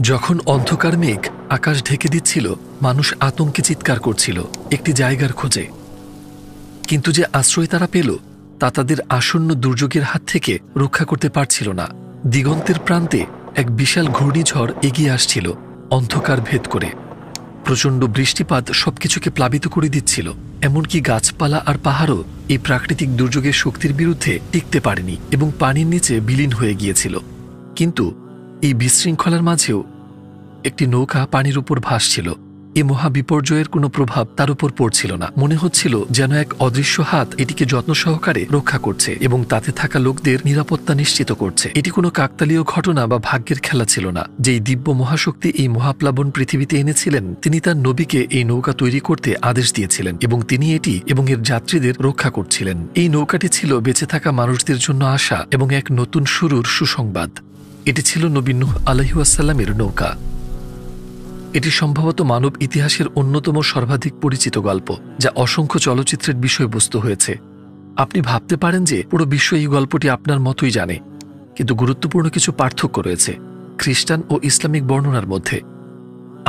যখন অন্ধকার মেঘ আকাশ ঢেকে দিচ্ছিল, মানুষ আতঙ্কে চিৎকার করছিল একটি জায়গার খোঁজে। কিন্তু যে আশ্রয় তারা পেল তা তাদের আসন্ন দুর্যোগের হাত থেকে রক্ষা করতে পারছিল না। দিগন্তের প্রান্তে এক বিশাল ঘূর্ণিঝড় এগিয়ে আসছিল অন্ধকার ভেদ করে। প্রচণ্ড বৃষ্টিপাত সবকিছুকে প্লাবিত করে দিচ্ছিল, এমনকি গাছপালা আর পাহাড়ও এই প্রাকৃতিক দুর্যোগের শক্তির বিরুদ্ধে টিকতে পারেনি এবং পানির নিচে বিলীন হয়ে গিয়েছিল। কিন্তু এই বিশৃঙ্খলার মাঝেও একটি নৌকা পানির উপর ভাসছিল। এই মহাবিপর্যয়ের কোনো প্রভাব তার উপর পড়ছিল না। মনে হচ্ছিল যেন এক অদৃশ্য হাত এটিকে যত্ন সহকারে রক্ষা করছে এবং তাতে থাকা লোকদের নিরাপত্তা নিশ্চিত করছে। এটি কোনো কাকতালীয় ঘটনা বা ভাগ্যের খেলা ছিল না। যেই দিব্য মহাশক্তি এই মহাপ্লাবন পৃথিবীতে এনেছিলেন, তিনি তার নবীকে এই নৌকা তৈরি করতে আদেশ দিয়েছিলেন এবং তিনি এটি এবং এর যাত্রীদের রক্ষা করছিলেন। এই নৌকাটি ছিল বেঁচে থাকা মানুষদের জন্য আশা এবং এক নতুন শুরুর সুসংবাদ। এটি ছিল নবী নূহ আলাইহিস সালামের নৌকা। এটি সম্ভবত মানব ইতিহাসের অন্যতম সর্বাধিক পরিচিত গল্প, যা অসংখ্য চলচ্চিত্রের বিষয়বস্তু হয়েছে। আপনি ভাবতে পারেন যে পুরো বিশ্ব এই গল্পটি আপনার মতোই জানে, কিন্তু গুরুত্বপূর্ণ কিছু পার্থক্য রয়েছে খ্রিস্টান ও ইসলামিক বর্ণনার মধ্যে।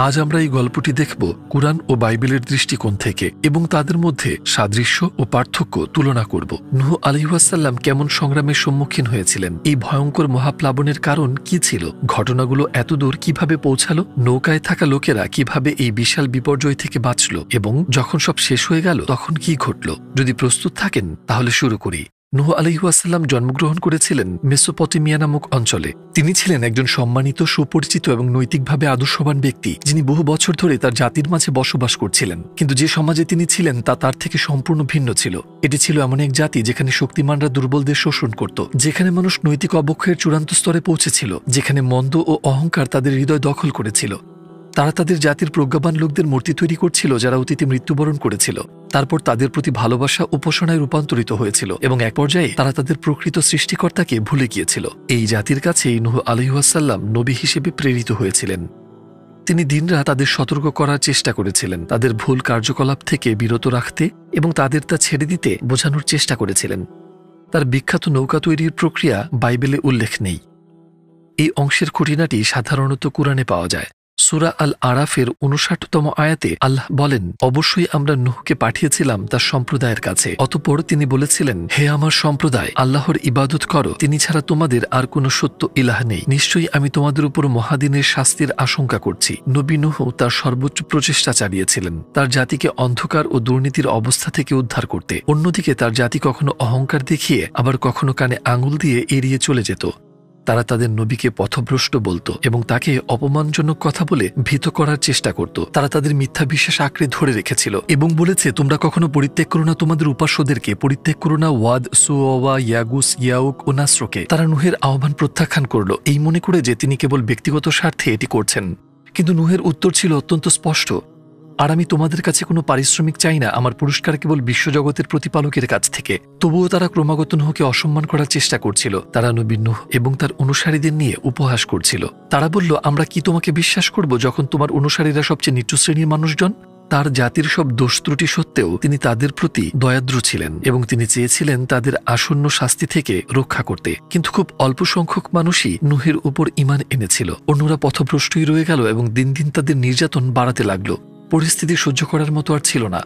আজ আমরা এই গল্পটি দেখব কুরআন ও বাইবেলের দৃষ্টিকোণ থেকে এবং তাদের মধ্যে সাদৃশ্য ও পার্থক্য তুলনা করব। নূহ আলাইহিস সালাম কেমন সংগ্রামের সম্মুখীন হয়েছিলেন, এই ভয়ঙ্কর মহাপ্লাবনের কারণ কি ছিল, ঘটনাগুলো এতদূর কিভাবে পৌঁছালো, নৌকায় থাকা লোকেরা কিভাবে এই বিশাল বিপর্যয় থেকে বাঁচল এবং যখন সব শেষ হয়ে গেল তখন কি ঘটল। যদি প্রস্তুত থাকেন তাহলে শুরু করি। নূহ আলাইহিস সালাম জন্মগ্রহণ করেছিলেন মেসোপটেমিয়া নামক অঞ্চলে। তিনি ছিলেন একজন সম্মানিত, সুপরিচিত এবং নৈতিকভাবে আদর্শবান ব্যক্তি, যিনি বহু বছর ধরে তার জাতির মাঝে বসবাস করছিলেন। কিন্তু যে সমাজে তিনি ছিলেন তা তার থেকে সম্পূর্ণ ভিন্ন ছিল। এটি ছিল এমন এক জাতি যেখানে শক্তিমানরা দুর্বলদের শোষণ করত, যেখানে মানুষ নৈতিক অবক্ষয়ের চূড়ান্ত স্তরে পৌঁছেছিল, যেখানে মন্দ ও অহংকার তাদের হৃদয় দখল করেছিল। তারা তাদের জাতির প্রজ্ঞাবান লোকদের মূর্তি তৈরি করছিল যারা অতীতে মৃত্যুবরণ করেছিল। তারপর তাদের প্রতি ভালোবাসা উপাসনায় রূপান্তরিত হয়েছিল এবং এক পর্যায়ে তারা তাদের প্রকৃত সৃষ্টিকর্তাকে ভুলে গিয়েছিল। এই জাতির কাছেই নূহ আলাইহিস সালাম নবী হিসেবে প্রেরিত হয়েছিলেন। তিনি দিনরাত তাদের সতর্ক করার চেষ্টা করেছিলেন, তাদের ভুল কার্যকলাপ থেকে বিরত রাখতে এবং তাদের তা ছেড়ে দিতে বোঝানোর চেষ্টা করেছিলেন। তার বিখ্যাত নৌকা তৈরির প্রক্রিয়া বাইবেলে উল্লেখ নেই। এই অংশের খুঁটিনাটি সাধারণত কুরআনে পাওয়া যায়। সূরা আল আরাফের ৫৯তম আয়াতে আল্লাহ বলেন, অবশ্যই আমরা নূহকে পাঠিয়েছিলাম তার সম্প্রদায়ের কাছে। অতঃপর তিনি বলেছিলেন, হে আমার সম্প্রদায়, আল্লাহর ইবাদত করো, তিনি ছাড়া তোমাদের আর কোনো সত্য ইলাহ নেই। নিশ্চয়ই আমি তোমাদের উপর মহাদিনের শাস্তির আশঙ্কা করছি। নবী নূহ তার সর্বোচ্চ প্রচেষ্টা চালিয়েছিলেন তার জাতিকে অন্ধকার ও দুর্নীতির অবস্থা থেকে উদ্ধার করতে। অন্যদিকে তার জাতি কখনো অহংকার দেখিয়ে আবার কখনো কানে আঙুল দিয়ে এড়িয়ে চলে যেত। তারা তাদের নবীকে পথভ্রষ্ট বলতো এবং তাকে অপমানজনক কথা বলে ভীত করার চেষ্টা করত। তারা তাদের মিথ্যা বিশ্বাস আঁকড়ে ধরে রেখেছিল এবং বলেছে, তোমরা কখনো পরিত্যাগ করো না তোমাদের উপাস্যদেরকে, পরিত্যাগ করো না ওয়াদ, সুওয়া, ইয়াগুস, ইয়াউক ও নাসরকে। তারা নূহের আহ্বান প্রত্যাখ্যান করল, এই মনে করে যে তিনি কেবল ব্যক্তিগত স্বার্থে এটি করছেন। কিন্তু নূহের উত্তর ছিল অত্যন্ত স্পষ্ট, আর আমি তোমাদের কাছে কোনো পারিশ্রমিক চাই না, আমার পুরস্কার কেবল বিশ্বজগতের প্রতিপালকের কাছ থেকে। তবুও তারা ক্রমাগত নূহকে অসম্মান করার চেষ্টা করছিল। তারা নবী নূহ এবং তার অনুসারীদের নিয়ে উপহাস করছিল। তারা বলল, আমরা কি তোমাকে বিশ্বাস করব যখন তোমার অনুসারীরা সবচেয়ে নিচু শ্রেণীর মানুষজন? তার জাতির সব দোষ ত্রুটি সত্ত্বেও তিনি তাদের প্রতি দয়াদ্র ছিলেন এবং তিনি চেয়েছিলেন তাদের আসন্ন শাস্তি থেকে রক্ষা করতে। কিন্তু খুব অল্প সংখ্যক মানুষই নূহের উপর ঈমান এনেছিল। অন্যরা পথভ্রষ্টই রয়ে গেল এবং দিন দিন তাদের নির্যাতন বাড়াতে লাগলো। পরিস্থিতি সহ্য করার মতো আর ছিল না।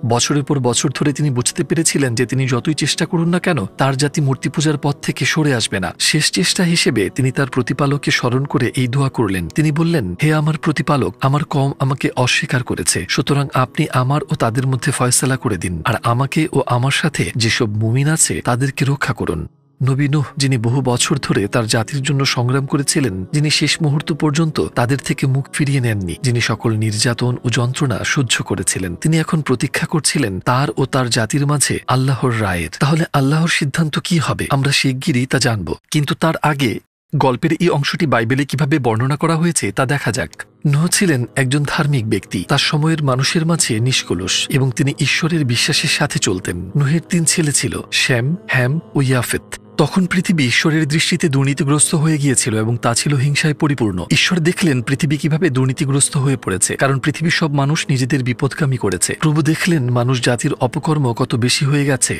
বছরের পর বছর ধরে তিনি বুঝতে পেরেছিলেন যে তিনি যতই চেষ্টা করুন না কেন, তার জাতি মূর্তি পূজার পথ থেকে সরে আসবে না। শেষ চেষ্টা হিসেবে তিনি তার প্রতিপালককে স্মরণ করে এই দোয়া করলেন। তিনি বললেন, হে আমার প্রতিপালক, আমার কওম আমাকে অস্বীকার করেছে, সুতরাং আপনি আমার ও তাদের মধ্যে ফয়সালা করে দিন, আর আমাকে ও আমার সাথে যেসব মুমিন আছে তাদেরকে রক্ষা করুন। নবী নূহ, যিনি বহু বছর ধরে তার জাতির জন্য সংগ্রাম করেছিলেন, যিনি শেষ মুহূর্ত পর্যন্ত তাদের থেকে মুখ ফিরিয়ে নেননি, যিনি সকল নির্যাতন ও যন্ত্রণা সহ্য করেছিলেন, তিনি এখন প্রতীক্ষা করছিলেন তার ও তার জাতির মাঝে আল্লাহর রায়ের। তাহলে আল্লাহর সিদ্ধান্ত কি হবে আমরা শিগগিরই তা জানব, কিন্তু তার আগে গল্পের এই অংশটি বাইবেলে কিভাবে বর্ণনা করা হয়েছে তা দেখা যাক। নূহ ছিলেন একজন ধার্মিক ব্যক্তি, তার সময়ের মানুষের মাঝে নিষ্কলুষ এবং তিনি ঈশ্বরের বিশ্বাসের সাথে চলতেন। নূহের ৩ ছেলে ছিল, শ্যাম, হ্যাম ও ইয়াফেত। তখন পৃথিবী ঈশ্বরের দৃষ্টিতে দুর্নীতিগ্রস্ত হয়ে গিয়েছিল এবং তা ছিল হিংসায় পরিপূর্ণ। ঈশ্বর দেখলেন পৃথিবী কিভাবে দুর্নীতিগ্রস্ত হয়ে পড়েছে, কারণ পৃথিবীর সব মানুষ নিজেদের বিপদকামী করেছে। প্রভু দেখলেন মানুষ জাতির অপকর্ম কত বেশি হয়ে গেছে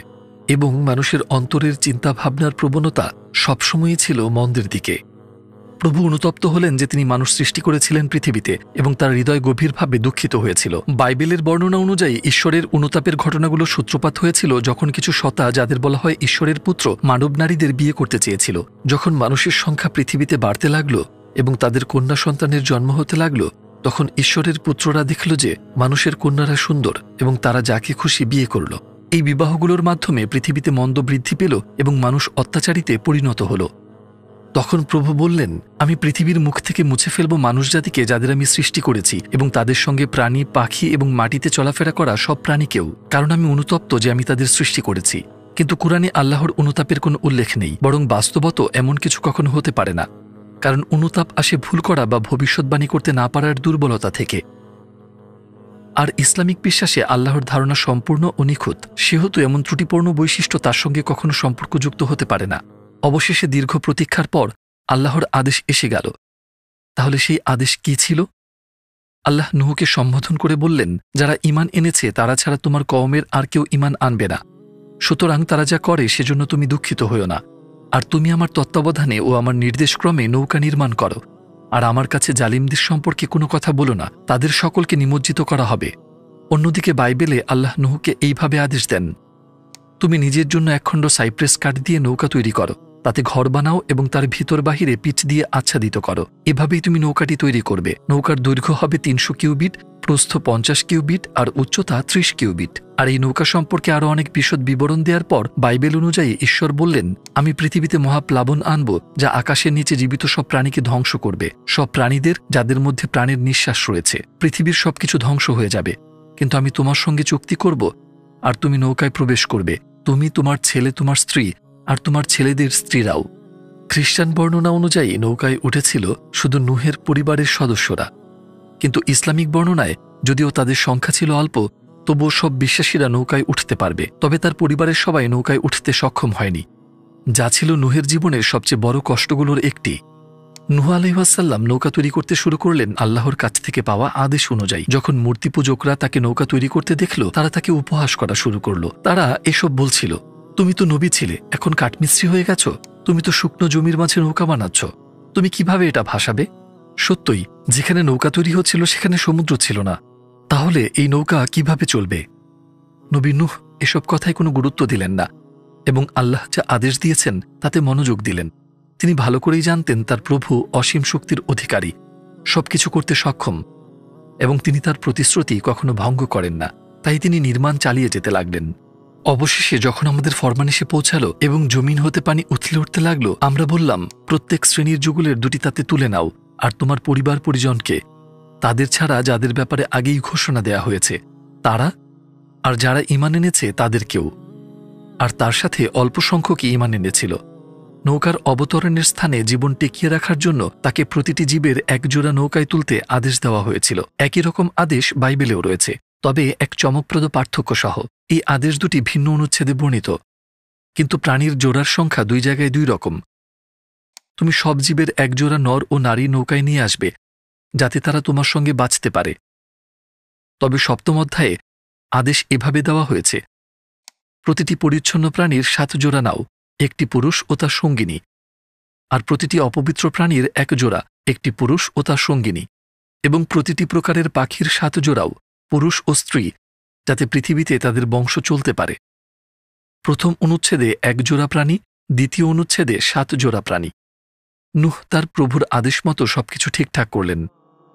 এবং মানুষের অন্তরের চিন্তা ভাবনার প্রবণতা সবসময়ই ছিল মন্দের দিকে। প্রভু অনুতপ্ত হলেন যে তিনি মানুষ সৃষ্টি করেছিলেন পৃথিবীতে এবং তার হৃদয় গভীরভাবে দুঃখিত হয়েছিল। বাইবেলের বর্ণনা অনুযায়ী ঈশ্বরের অনুতাপের ঘটনাগুলো সূত্রপাত হয়েছিল যখন কিছু সত্তা, যাদের বলা হয় ঈশ্বরের পুত্র, মানব নারীদের বিয়ে করতে চেয়েছিল। যখন মানুষের সংখ্যা পৃথিবীতে বাড়তে লাগল এবং তাদের কন্যা সন্তানের জন্ম হতে লাগল, তখন ঈশ্বরের পুত্ররা দেখল যে মানুষের কন্যারা সুন্দর এবং তারা যাকে খুশি বিয়ে করল। এই বিবাহগুলোর মাধ্যমে পৃথিবীতে মন্দ বৃদ্ধি পেল এবং মানুষ অত্যাচারীতে পরিণত হল। তখন প্রভু বললেন, আমি পৃথিবীর মুখ থেকে মুছে ফেলব মানুষ জাতিকে, যাদের আমি সৃষ্টি করেছি, এবং তাদের সঙ্গে প্রাণী, পাখি এবং মাটিতে চলাফেরা করা সব প্রাণীকেও, কারণ আমি অনুতপ্ত যে আমি তাদের সৃষ্টি করেছি। কিন্তু কুরআনে আল্লাহর অনুতাপের কোনো উল্লেখ নেই, বরং বাস্তবত এমন কিছু কখনো হতে পারে না, কারণ অনুতাপ আসে ভুল করা বা ভবিষ্যৎবাণী করতে না পারার দুর্বলতা থেকে। আর ইসলামিক বিশ্বাসে আল্লাহর ধারণা সম্পূর্ণ ও নিখুঁত, সেহেতু এমন ত্রুটিপূর্ণ বৈশিষ্ট্য তার সঙ্গে কখনো সম্পর্কযুক্ত হতে পারে না। অবশেষে দীর্ঘ প্রতীক্ষার পর আল্লাহর আদেশ এসে গেল। তাহলে সেই আদেশ কি ছিল? আল্লাহ নূহকে সম্বোধন করে বললেন, যারা ঈমান এনেছে তারা ছাড়া তোমার কওমের আর কেউ ঈমান আনবে না, সুতরাং তারা যা করে সেজন্য তুমি দুঃখিত হইও না। আর তুমি আমার তত্ত্বাবধানে ও আমার নির্দেশক্রমে নৌকা নির্মাণ করো, আর আমার কাছে জালিমদের সম্পর্কে কোনো কথা বলো না, তাদের সকলকে নিমজ্জিত করা হবে। অন্যদিকে বাইবেলে আল্লাহ নূহকে এইভাবে আদেশ দেন, তুমি নিজের জন্য একখণ্ড সাইপ্রেস কাঠ দিয়ে নৌকা তৈরি করো, তাতে ঘর বানাও এবং তার ভিতর বাহিরে পিচ দিয়ে আচ্ছাদিত করো। এভাবেই তুমি নৌকাটি তৈরি করবে। নৌকার দৈর্ঘ্য হবে 300 কিউবিট, প্রস্থ 50 কিউবিট আর উচ্চতা 30 কিউবিট। আর এই নৌকা সম্পর্কে আরও অনেক বিশদ বিবরণ দেওয়ার পর বাইবেল অনুযায়ী ঈশ্বর বললেন, আমি পৃথিবীতে মহাপ্লাবন আনব, যা আকাশের নিচে জীবিত সব প্রাণীকে ধ্বংস করবে, সব প্রাণীদের যাদের মধ্যে প্রাণের নিঃশ্বাস রয়েছে। পৃথিবীর সবকিছু ধ্বংস হয়ে যাবে, কিন্তু আমি তোমার সঙ্গে চুক্তি করব, আর তুমি নৌকায় প্রবেশ করবে, তুমি, তোমার ছেলে, তোমার স্ত্রী আর তোমার ছেলেদের স্ত্রীরাও। খ্রিস্টান বর্ণনা অনুযায়ী নৌকায় উঠেছিল শুধু নূহের পরিবারের সদস্যরা, কিন্তু ইসলামিক বর্ণনায় যদিও তাদের সংখ্যা ছিল অল্প, তবুও সব বিশ্বাসীরা নৌকায় উঠতে পারবে। তবে তার পরিবারের সবাই নৌকায় উঠতে সক্ষম হয়নি, যা ছিল নূহের জীবনের সবচেয়ে বড় কষ্টগুলোর একটি। নূহ আলাইহিসসালাম নৌকা তৈরি করতে শুরু করলেন আল্লাহর কাছ থেকে পাওয়া আদেশ অনুযায়ী। যখন মূর্তি পূজকরা তাকে নৌকা তৈরি করতে দেখল, তারা তাকে উপহাস করা শুরু করল। তারা এসব বলছিল, তুমি তো নবী ছিলে, এখন কাঠমিস্ত্রি হয়ে গেছ, তুমি তো শুকনো জমির মাঝে নৌকা বানাচ্ছ, তুমি কিভাবে এটা ভাসাবে? সত্যই, যেখানে নৌকা তৈরি হচ্ছিল সেখানে সমুদ্র ছিল না, তাহলে এই নৌকা কিভাবে চলবে? নবী নূহ এসব কথায় কোনো গুরুত্ব দিলেন না এবং আল্লাহ যা আদেশ দিয়েছেন তাতে মনোযোগ দিলেন। তিনি ভালো করেই জানতেন তার প্রভু অসীম শক্তির অধিকারী, সবকিছু করতে সক্ষম, এবং তিনি তার প্রতিশ্রুতি কখনো ভঙ্গ করেন না। তাই তিনি নির্মাণ চালিয়ে যেতে লাগলেন। অবশেষে যখন আমাদের ফরমানিশে পৌঁছালো এবং জমিন হতে পানি উথলে উঠতে লাগলো, আমরা বললাম, প্রত্যেক শ্রেণীর যুগলের দুটি তাতে তুলে নাও, আর তোমার পরিবার পরিজনকে, তাদের ছাড়া যাদের ব্যাপারে আগেই ঘোষণা দেয়া হয়েছে, তারা আর যারা ঈমান এনেছে তাদেরকেও। আর তার সাথে অল্প সংখ্যকই ঈমান এনেছিল। নৌকার অবতরণের স্থানে জীবন টিকিয়ে রাখার জন্য তাকে প্রতিটি জীবের একজোড়া নৌকায় তুলতে আদেশ দেওয়া হয়েছিল। একই রকম আদেশ বাইবেলেও রয়েছে, তবে এক চমকপ্রদ পার্থক্য সহ। এই আদেশ দুটি ভিন্ন অনুচ্ছেদে বর্ণিত, কিন্তু প্রাণীর জোড়ার সংখ্যা 2 জায়গায় 2 রকম। তুমি সব জীবের একজোড়া নর ও নারী নৌকায় নিয়ে আসবে, যাতে তারা তোমার সঙ্গে বাঁচতে পারে। তবে 7ম অধ্যায়ে আদেশ এভাবে দেওয়া হয়েছে, প্রতিটি পরিচ্ছন্ন প্রাণীর 7 জোড়া নাও, একটি পুরুষ ও তার সঙ্গিনী, আর প্রতিটি অপবিত্র প্রাণীর 1 জোড়া, একটি পুরুষ ও তার সঙ্গিনী, এবং প্রতিটি প্রকারের পাখির 7 জোড়াও, পুরুষ ও স্ত্রী, যাতে পৃথিবীতে তাদের বংশ চলতে পারে। প্রথম অনুচ্ছেদে 1 জোড়া প্রাণী, দ্বিতীয় অনুচ্ছেদে 7 জোড়া প্রাণী। নূহ তার প্রভুর আদেশ মতো সবকিছু ঠিকঠাক করলেন,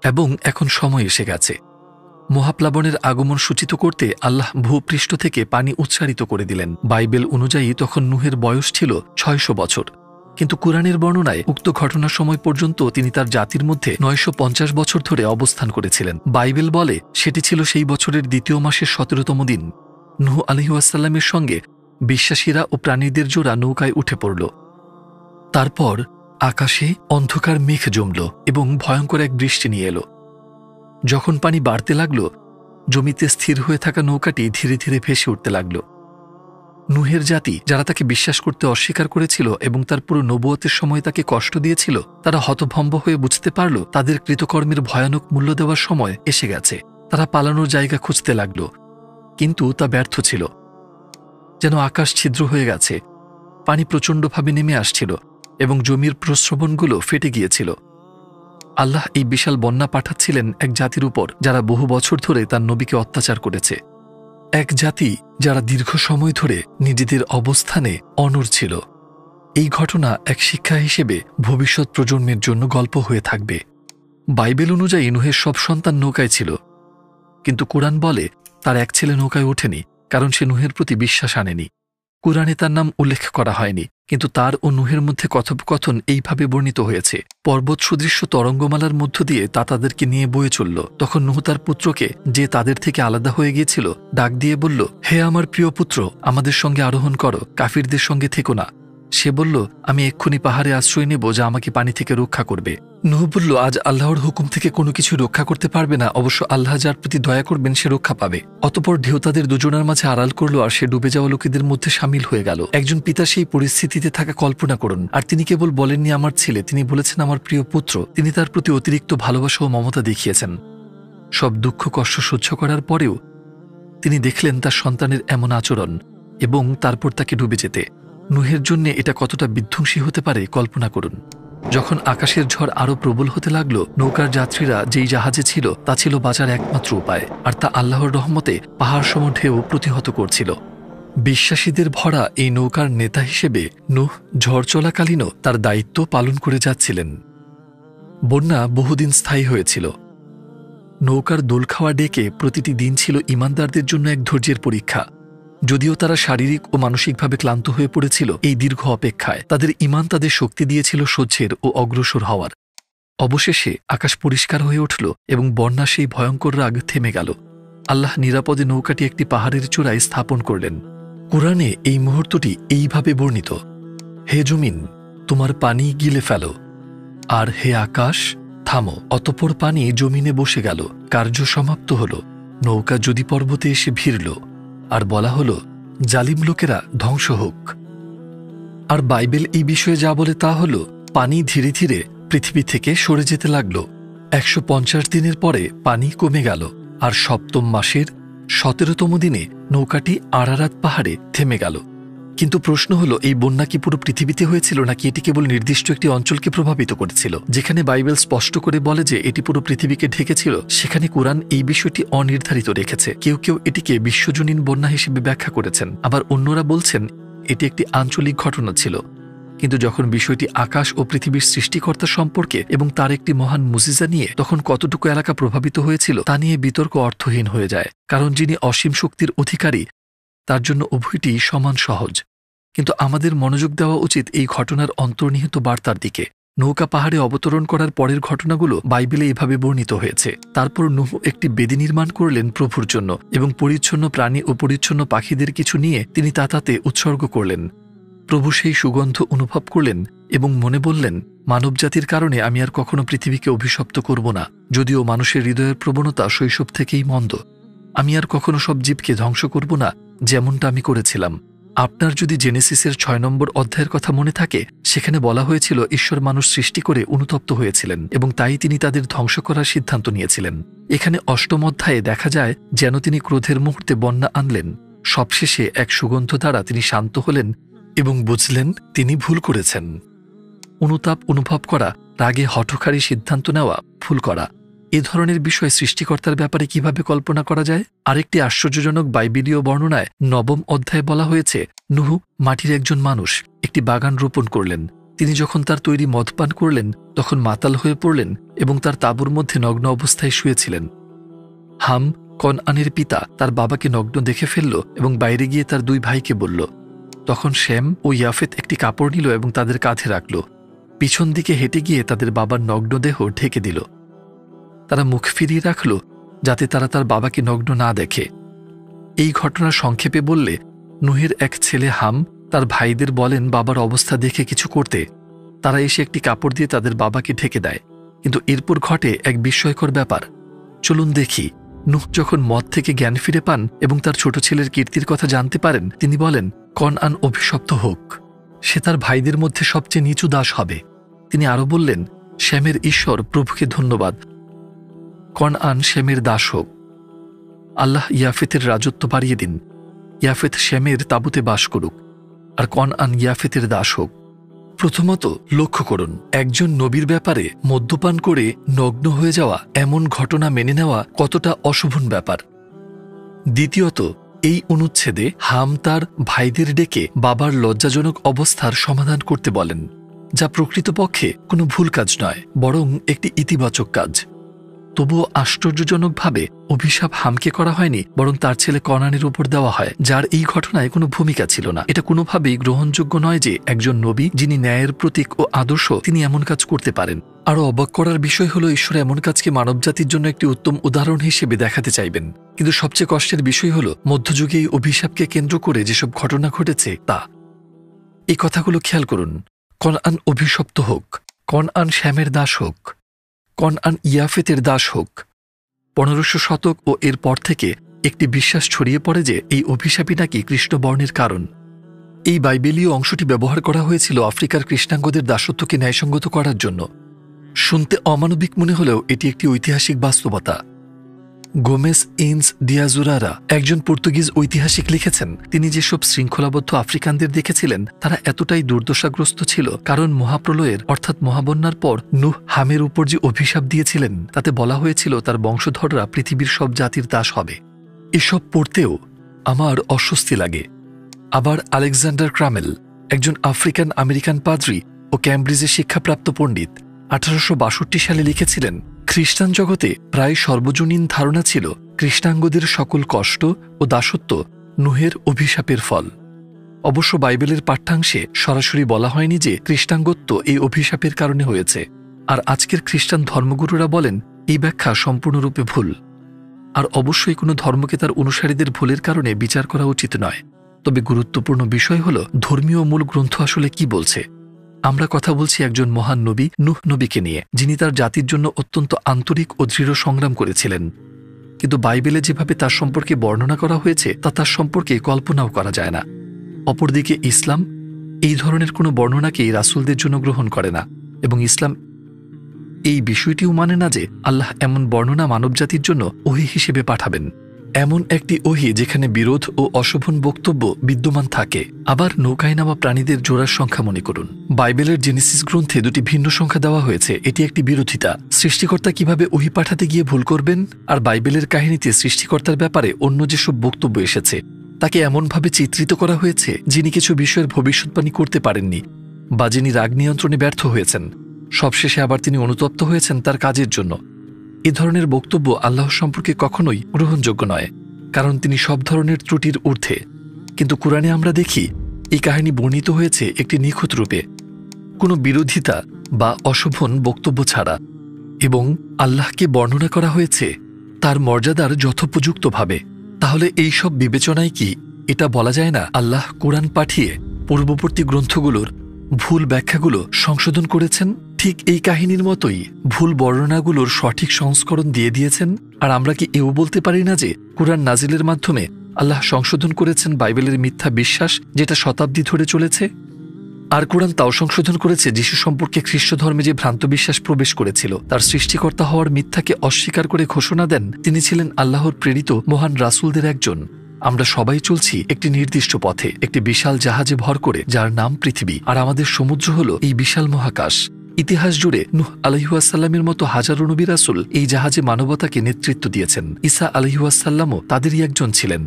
এবং এখন সময় এসে গেছে। মহাপ্লাবনের আগমন সূচিত করতে আল্লাহ ভূপৃষ্ঠ থেকে পানি উৎসারিত করে দিলেন। বাইবেল অনুযায়ী তখন নূহের বয়স ছিল 600 বছর, কিন্তু কুরআনের বর্ণনায় উক্ত ঘটনার সময় পর্যন্ত তিনি তার জাতির মধ্যে 950 বছর ধরে অবস্থান করেছিলেন। বাইবেল বলে সেটি ছিল সেই বছরের 2য় মাসের 17তম দিন। নূহ আলাইহিসসালামের সঙ্গে বিশ্বাসীরা ও প্রাণীদের জোড়া নৌকায় উঠে পড়ল। তারপর আকাশে অন্ধকার মেঘ জমল এবং ভয়ঙ্কর এক বৃষ্টি নিয়ে এলো। যখন পানি বাড়তে লাগল, জমিতে স্থির হয়ে থাকা নৌকাটি ধীরে ধীরে ভেসে উঠতে লাগল। নূহের জাতি, যারা তাকে বিশ্বাস করতে অস্বীকার করেছিল এবং তার পুরো নবুয়তের সময় তাকে কষ্ট দিয়েছিল, তারা হতভম্ব হয়ে বুঝতে পারল তাদের কৃতকর্মের ভয়ানক মূল্য দেওয়ার সময় এসে গেছে। তারা পালানোর জায়গা খুঁজতে লাগল, কিন্তু তা ব্যর্থ ছিল। যেন আকাশ ছিদ্র হয়ে গেছে, পানি প্রচণ্ডভাবে নেমে আসছিল, এবং জমির প্রস্রবণগুলো ফেটে গিয়েছিল। আল্লাহ এই বিশাল বন্যা পাঠাচ্ছিলেন এক জাতির উপর যারা বহু বছর ধরে তার নবীকে অত্যাচার করেছে, এক জাতি যারা দীর্ঘ সময় ধরে নিজেদের অবস্থানে অনড় ছিল। এই ঘটনা এক শিক্ষা হিসেবে ভবিষ্যৎ প্রজন্মের জন্য গল্প হয়ে থাকবে। বাইবেল অনুযায়ী নুহের সব সন্তান নৌকায় ছিল, কিন্তু কুরআন বলে তার এক ছেলে নৌকায় ওঠেনি, কারণ সে নুহের প্রতি বিশ্বাস আনেনি। কুরআনে তার নাম উল্লেখ করা হয়নি, কিন্তু তার ও নুহের মধ্যে কথোপকথন এইভাবে বর্ণিত হয়েছে। পর্বত সদৃশ্য তরঙ্গমালার মধ্য দিয়ে তা তাদেরকে নিয়ে বয়ে চলল। তখন নুহ তার পুত্রকে, যে তাদের থেকে আলাদা হয়ে গিয়েছিল, ডাক দিয়ে বলল, হে আমার প্রিয় পুত্র, আমাদের সঙ্গে আরোহণ করো, কাফিরদের সঙ্গে থেকো না। সে বলল, আমি এক্ষুনি পাহাড়ে আশ্রয় নেব যা আমাকে পানি থেকে রক্ষা করবে। নূহ বলল, আজ আল্লাহর হুকুম থেকে কোনো কিছু রক্ষা করতে পারবে না, অবশ্য আল্লাহ যার প্রতি দয়া করবেন সে রক্ষা পাবে। অতঃপর ঢেউ তাদের দুজনের মাঝে আড়াল করলো, আর সে ডুবে যাওয়া লোকেদের মধ্যে সামিল হয়ে গেল। একজন পিতা সেই পরিস্থিতিতে থাকা কল্পনা করুন, আর তিনি কেবল বলেননি আমার ছেলে, তিনি বলেছেন আমার প্রিয় পুত্র। তিনি তার প্রতি অতিরিক্ত ভালোবাসা ও মমতা দেখিয়েছেন। সব দুঃখ কষ্ট সহ্য করার পরেও তিনি দেখলেন তার সন্তানের এমন আচরণ, এবং তারপর তাকে ডুবে যেতে। নুহের জন্য এটা কতটা বিধ্বংসী হতে পারে কল্পনা করুন। যখন আকাশের ঝড় আরও প্রবল হতে লাগলো, নৌকার যাত্রীরা যেই জাহাজে ছিল তা ছিল বাঁচার একমাত্র উপায়, আর তা আল্লাহর রহমতে পাহাড় সম ঢেউ প্রতিহত করছিল। বিশ্বাসীদের ভরা এই নৌকার নেতা হিসেবে নূহ ঝড় চলাকালীনও তার দায়িত্ব পালন করে যাচ্ছিলেন। বন্যা বহুদিন স্থায়ী হয়েছিল। নৌকার দোল খাওয়া ডেকে প্রতিটি দিন ছিল ঈমানদারদের জন্য এক ধৈর্যের পরীক্ষা। যদিও তারা শারীরিক ও মানসিকভাবে ক্লান্ত হয়ে পড়েছিল, এই দীর্ঘ অপেক্ষায় তাদের ঈমান তাদের শক্তি দিয়েছিল সহ্যের ও অগ্রসর হওয়ার। অবশেষে আকাশ পরিষ্কার হয়ে উঠল এবং বন্যা সেই ভয়ঙ্কর রাগ থেমে গেল। আল্লাহ নিরাপদে নৌকাটি একটি পাহাড়ের চূড়ায় স্থাপন করলেন। কুরআনে এই মুহূর্তটি এইভাবে বর্ণিত, হে জমিন, তোমার পানি গিলে ফেলো, আর হে আকাশ, থামো। অতঃপর পানি জমিনে বসে গেল, কার্য সমাপ্ত হল। নৌকা যদি পর্বতে এসে ভিড়ল, আর বলা হল, জালিম লোকেরা ধ্বংস হোক। আর বাইবেল এই বিষয়ে যা বলে তা হল, পানি ধীরে ধীরে পৃথিবী থেকে সরে যেতে লাগল। 150 দিনের পরে পানি কমে গেল, আর সপ্তম মাসের 17তম দিনে নৌকাটি আরারাত পাহাড়ে থেমে গেল। কিন্তু প্রশ্ন হল, এই বন্যা কি পুরো পৃথিবীতে হয়েছিল, নাকি এটি কেবল নির্দিষ্ট একটি অঞ্চলকে প্রভাবিত করেছিল? যেখানে বাইবেল স্পষ্ট করে বলে যে এটি পুরো পৃথিবীকে ঢেকেছিল, সেখানে কুরআন এই বিষয়টি অনির্ধারিত রেখেছে। কেউ কেউ এটিকে বিশ্বজনীন বন্যা হিসেবে ব্যাখ্যা করেছেন, আবার অন্যরা বলছেন এটি একটি আঞ্চলিক ঘটনা ছিল। কিন্তু যখন বিষয়টি আকাশ ও পৃথিবীর সৃষ্টিকর্তা সম্পর্কে এবং তার একটি মহান মুজিজা নিয়ে, তখন কতটুকু এলাকা প্রভাবিত হয়েছিল তা নিয়ে বিতর্ক অর্থহীন হয়ে যায়। কারণ যিনি অসীম শক্তির অধিকারী, তার জন্য উভয়টি সমান সহজ। কিন্তু আমাদের মনোযোগ দেওয়া উচিত এই ঘটনার অন্তর্নিহিত বার্তার দিকে। নৌকা পাহাড়ে অবতরণ করার পরের ঘটনাগুলো বাইবেলে এভাবে বর্ণিত হয়েছে। তারপর নূহ একটি বেদি নির্মাণ করলেন প্রভুর জন্য, এবং পরিচ্ছন্ন প্রাণী ও পরিচ্ছন্ন পাখিদের কিছু নিয়ে তিনি তাতে উৎসর্গ করলেন। প্রভু সেই সুগন্ধ অনুভব করলেন এবং মনে বললেন, মানবজাতির কারণে আমি আর কখনো পৃথিবীকে অভিশপ্ত করব না। যদিও মানুষের হৃদয়ের প্রবণতা শৈশব থেকেই মন্দ, আমি আর কখনো সব জীবকে ধ্বংস করব না যেমনটা আমি করেছিলাম। আপনার যদি জেনেসিসের 6 নম্বর অধ্যায়ের কথা মনে থাকে, সেখানে বলা হয়েছিল ঈশ্বর মানুষ সৃষ্টি করে অনুতপ্ত হয়েছিলেন এবং তাই তিনি তাদের ধ্বংস করার সিদ্ধান্ত নিয়েছিলেন। এখানে 8ম অধ্যায়ে দেখা যায় যেন তিনি ক্রোধের মুহূর্তে বন্যা আনলেন। সবশেষে এক সুগন্ধ দ্বারা তিনি শান্ত হলেন এবং বুঝলেন তিনি ভুল করেছেন। অনুতাপ অনুভব করা, রাগে হঠকারী সিদ্ধান্ত নেওয়া, ভুল করা, এ ধরনের বিষয় সৃষ্টিকর্তার ব্যাপারে কিভাবে কল্পনা করা যায়? আরেকটি আশ্চর্যজনক বাইবেলীয় বর্ণনায় 9ম অধ্যায়ে বলা হয়েছে, নূহ মাটির একজন মানুষ একটি বাগান রোপণ করলেন। তিনি যখন তার তৈরি মদ পান করলেন, তখন মাতাল হয়ে পড়লেন এবং তার তাঁবুর মধ্যে নগ্ন অবস্থায় শুয়েছিলেন। হাম, কনআনের পিতা, তার বাবাকে নগ্ন দেখে ফেলল এবং বাইরে গিয়ে তার 2 ভাইকে বলল। তখন শেম ও ইয়াফেত একটি কাপড় নিল এবং তাদের কাঁধে রাখল। পিছন দিকে হেঁটে গিয়ে তাদের বাবার নগ্ন দেহ ঢেকে দিল। তারা মুখ ফিরিয়ে রাখল যাতে তারা তার বাবাকে নগ্ন না দেখে। এই ঘটনা সংক্ষেপে বললে, নূহের এক ছেলে হাম তার ভাইদের বলেন বাবার অবস্থা দেখে কিছু করতে। তারা এসে একটি কাপড় দিয়ে তাদের বাবাকে ঢেকে দেয়। কিন্তু এরপর ঘটে এক বিস্ময়কর ব্যাপার। চলুন দেখি। নূহ যখন মদ থেকে জ্ঞান ফিরে পান এবং তার ছোট ছেলের কীর্তির কথা জানতে পারেন, তিনি বলেন, কনআন অভিশপ্ত হোক, সে তার ভাইদের মধ্যে সবচেয়ে নিচু দাস হবে। তিনি আরও বললেন, শেমের ঈশ্বর প্রভুকে ধন্যবাদ, কনআন শেমের দাস হোক। আল্লাহ ইয়াফেতের রাজত্ব বাড়িয়ে দিন। ইয়াফেত শেমের তাঁবুতে বাস করুক, আর কনআন ইয়াফেতের দাস হোক। প্রথমত লক্ষ্য করুন, একজন নবীর ব্যাপারে মদ্যপান করে নগ্ন হয়ে যাওয়া এমন ঘটনা মেনে নেওয়া কতটা অশোভন ব্যাপার। দ্বিতীয়ত, এই অনুচ্ছেদে হাম তার ভাইদের ডেকে বাবার লজ্জাজনক অবস্থার সমাধান করতে বলেন, যা প্রকৃতপক্ষে কোনো ভুল কাজ নয়, বরং একটি ইতিবাচক কাজ। তবুও আশ্চর্যজনকভাবে অভিশাপ হামকে করা হয়নি, বরং তার ছেলে কনানের উপর দেওয়া হয়, যার এই ঘটনায় কোনো ভূমিকা ছিল না। এটা কোনোভাবেই গ্রহণযোগ্য নয় যে একজন নবী, যিনি ন্যায়ের প্রতীক ও আদর্শ, তিনি এমন কাজ করতে পারেন। আরও অবাক করার বিষয় হল, ঈশ্বর এমন কাজকে মানবজাতির জন্য একটি উত্তম উদাহরণ হিসেবে দেখাতে চাইবেন। কিন্তু সবচেয়ে কষ্টের বিষয় হল, মধ্যযুগে এই অভিশাপকে কেন্দ্র করে যেসব ঘটনা ঘটেছে তা। এই কথাগুলো খেয়াল করুন। কনআন অভিশপ্ত হোক, কনআন শ্যামের দাস হোক, কনআন ইয়াফেতের দাস হোক। 1500 শতক ও এর পর থেকে একটি বিশ্বাস ছড়িয়ে পড়ে যে এই অভিশাপই নাকি কৃষ্ণবর্ণের কারণ। এই বাইবেলীয় অংশটি ব্যবহার করা হয়েছিল আফ্রিকার কৃষ্ণাঙ্গদের দাসত্বকে ন্যায়সঙ্গত করার জন্য। শুনতে অমানবিক মনে হলেও এটি একটি ঐতিহাসিক বাস্তবতা। গোমেস ইনস ডিয়াজুরারা, একজন পর্তুগিজ ঐতিহাসিক, লিখেছেন, তিনি যেসব শৃঙ্খলাবদ্ধ আফ্রিকানদের দেখেছিলেন তারা এতটাই দুর্দশাগ্রস্ত ছিল কারণ মহাপ্রলয়ের অর্থাৎ মহাবন্যার পর নূহ হামের উপর যে অভিশাপ দিয়েছিলেন তাতে বলা হয়েছিল তার বংশধররা পৃথিবীর সব জাতির দাস হবে। এসব পড়তেও আমার অস্বস্তি লাগে। আবার আলেকজান্ডার ক্রামেল, একজন আফ্রিকান আমেরিকান পাদ্রী ও ক্যামব্রিজে শিক্ষাপ্রাপ্ত পণ্ডিত, 1862 সালে লিখেছিলেন, খ্রিস্টান জগতে প্রায় সর্বজনীন ধারণা ছিল কৃষ্ণাঙ্গদের সকল কষ্ট ও দাসত্ব নূহের অভিশাপের ফল। অবশ্য বাইবেলের পাঠ্যাংশে সরাসরি বলা হয়নি যে কৃষ্ণাঙ্গত্ব এই অভিশাপের কারণে হয়েছে। আর আজকের খ্রিস্টান ধর্মগুরুরা বলেন এই ব্যাখ্যা সম্পূর্ণরূপে ভুল। আর অবশ্যই কোনো ধর্মকে তার অনুসারীদের ভুলের কারণে বিচার করা উচিত নয়। তবে গুরুত্বপূর্ণ বিষয় হল ধর্মীয় মূল গ্রন্থ আসলে কি বলছে। আমরা কথা বলছি একজন মহান নবী নূহ নবীকে নিয়ে, যিনি তার জাতির জন্য অত্যন্ত আন্তরিক ও দৃঢ় সংগ্রাম করেছিলেন। কিন্তু বাইবেলে যেভাবে তার সম্পর্কে বর্ণনা করা হয়েছে তা তার সম্পর্কে কল্পনাও করা যায় না। অপরদিকে ইসলাম এই ধরনের কোনো বর্ণনাকেই রাসূলদের জন্য গ্রহণ করে না, এবং ইসলাম এই বিষয়টিও মানে না যে আল্লাহ এমন বর্ণনা মানবজাতির জন্য ওহী হিসেবে পাঠাবেন, এমন একটি ওহী যেখানে বিরোধ ও অশোভন বক্তব্য বিদ্যমান থাকে। আবার নৌকায় নামা প্রাণীদের জোড়ার সংখ্যা মনে করুন। বাইবেলের জেনেসিস গ্রন্থে দুটি ভিন্ন সংখ্যা দেওয়া হয়েছে। এটি একটি বিরোধিতা। সৃষ্টিকর্তা কিভাবে ওহী পাঠাতে গিয়ে ভুল করবেন? আর বাইবেলের কাহিনীতে সৃষ্টিকর্তার ব্যাপারে অন্য যেসব বক্তব্য এসেছে তাকে এমনভাবে চিত্রিত করা হয়েছে যিনি কিছু বিষয়ের ভবিষ্যৎবাণী করতে পারেননি, বা যিনি রাগ নিয়ন্ত্রণে ব্যর্থ হয়েছেন। সবশেষে আবার তিনি অনুতপ্ত হয়েছেন তার কাজের জন্য। এ ধরনের বক্তব্য আল্লাহ সম্পর্কে কখনোই গ্রহণযোগ্য নয়, কারণ তিনি সব ধরনের ত্রুটির ঊর্ধ্বে। কিন্তু কুরআনে আমরা দেখি এই কাহিনী বর্ণিত হয়েছে একটি নিখুঁত রূপে, কোনো বিরোধিতা বা অশোভন বক্তব্য ছাড়া, এবং আল্লাহকে বর্ণনা করা হয়েছে তার মর্যাদার যথোপযুক্তভাবে। তাহলে এই সব বিবেচনায় কি এটা বলা যায় না আল্লাহ কুরআন পাঠিয়ে পূর্ববর্তী গ্রন্থগুলোর ভুল ব্যাখ্যাগুলো সংশোধন করেছেন? ঠিক এই কাহিনীর মতোই ভুল বর্ণনাগুলোর সঠিক সংস্করণ দিয়ে দিয়েছেন। আর আমরা কি এও বলতে পারি না যে কুরআন নাজিলের মাধ্যমে আল্লাহ সংশোধন করেছেন বাইবেলের মিথ্যা বিশ্বাস, যেটা শতাব্দী ধরে চলেছে? আর কুরআন তাও সংশোধন করেছে যিশু সম্পর্কে খ্রিস্ট ধর্মে যে ভ্রান্ত বিশ্বাস প্রবেশ করেছিল, তার সৃষ্টিকর্তা হওয়ার মিথ্যাকে অস্বীকার করে ঘোষণা দেন তিনি ছিলেন আল্লাহর প্রেরিত মহান রাসূলদের একজন। আমরা সবাই চলছি একটি নির্দিষ্ট পথে, একটি বিশাল জাহাজে ভর করে, যার নাম পৃথিবী, আর আমাদের সমুদ্র হল এই বিশাল মহাকাশ। ইতিহাস জুড়ে নূহ আলাইহিসসালামের মতো হাজারো নবী রাসূল এই জাহাজে মানবতাকে নেতৃত্ব দিয়েছেন। ঈসা আলাইহিসসালামও তাদেরই একজন ছিলেন।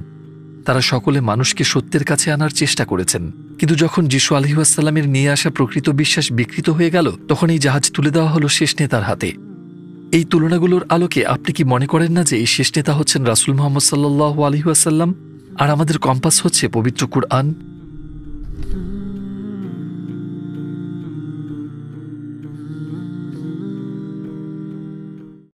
তারা সকলে মানুষকে সত্যের কাছে আনার চেষ্টা করেছেন। কিন্তু যখন যিশু আলাইহিসসালামের নিয়ে আসা প্রকৃত বিশ্বাস বিকৃত হয়ে গেল, তখন এই জাহাজ তুলে দেওয়া হলো শেষ নেতার হাতে। এই তুলনাগুলোর আলোকে আপনি কি মনে করেন না যে এই শেষ নেতা হচ্ছেন রাসূল মুহাম্মদ সাল্লাল্লাহু আলাইহি ওয়াসাল্লাম, আর আমাদের কম্পাস হচ্ছে পবিত্র কুরআন?